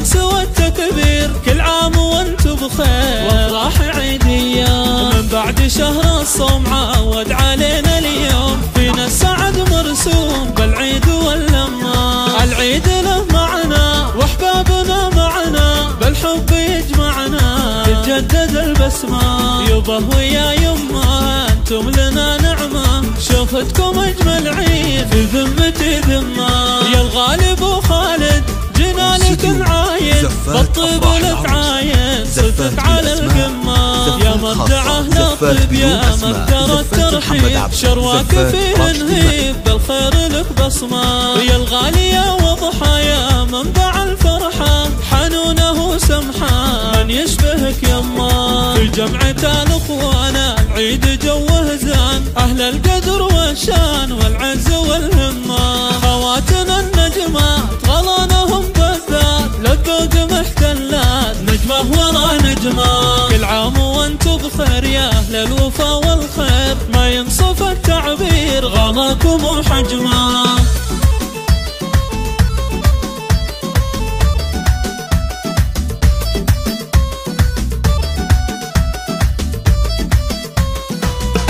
الأنس والتكبير، كل عام وانتم بخير وافراح عيدية. من بعد شهر الصوم عود علينا اليوم، فينا السعد مرسوم بالعيد واللمة. العيد له معنا واحبابنا معنا، بالحب يجمعنا تتجدد البسمة. يبه ويا يمه انتم لنا نعمة، شوفتكم اجمل عيد في ذمتي ذمة. يا الغالب وخالد جينا لك نعاين، بالطيب لك عاين صرتك على القمة. يا مبدعه للطيب يا مقدرة الترحيب، شرواك فيه نهيب بالخير لك بصمة. يا الغالية وضحايا منبع الفرحة، حنونه سمحة من يشبهك يما. في جمعة الاخوانا العيد جوه زان، اهل القدر والشان والعز والهمة. خواتنا النجمات غلانهم بالذات، للذوق محتلات نجمه ورا نجمه. كل عام وانتم بخير يا اهل الوفا والخير، ما ينصف التعبير غلاكم وحجمه.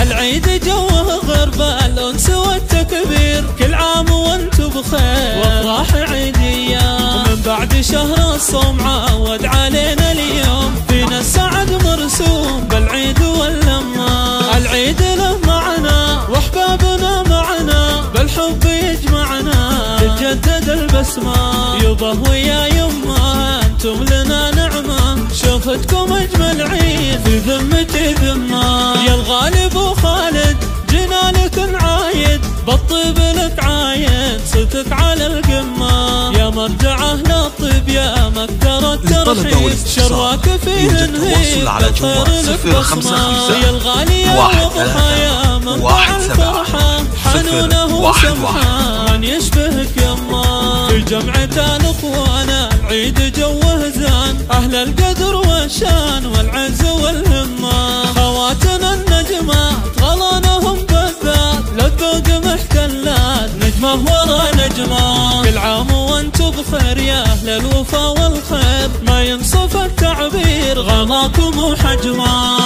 العيد جوه غرب الأنس والتكبير، كل عام وانتم بخير وافراح عيدية. من بعد شهر الصوم عود علينا اليوم، فينا السعد مرسوم بالعيد واللمة. العيد له معنا واحبابنا معنا، بالحب يجمعنا تتجدد البسمة. يبه ويا يمه انتم لنا نعمة، شوفتكم اجمل عيد في ذمتي ذمة. يا الغالب وخالد جينا لك نعايد، بالطيب لك عاين صرتك على القمة. يا مرجعه للطيب يا مقدرة الترحيب، شرواك فيه نهيب بالخير لك بصمة. يا الغالية وضحايا منبع الفرحة، حنونه سمحة من يشبهك يما. في جمعة الاخوانا العيد جوه زان، اهل القدر والشان والعز والهمة. خواتنا النجمات غلانهم بالذات، للذوق محتلات نجمه ورا نجمه. كل عام وانتم بخير يا اهل الوفا والخير، ما ينصف التعبير غلاكم وحجمه.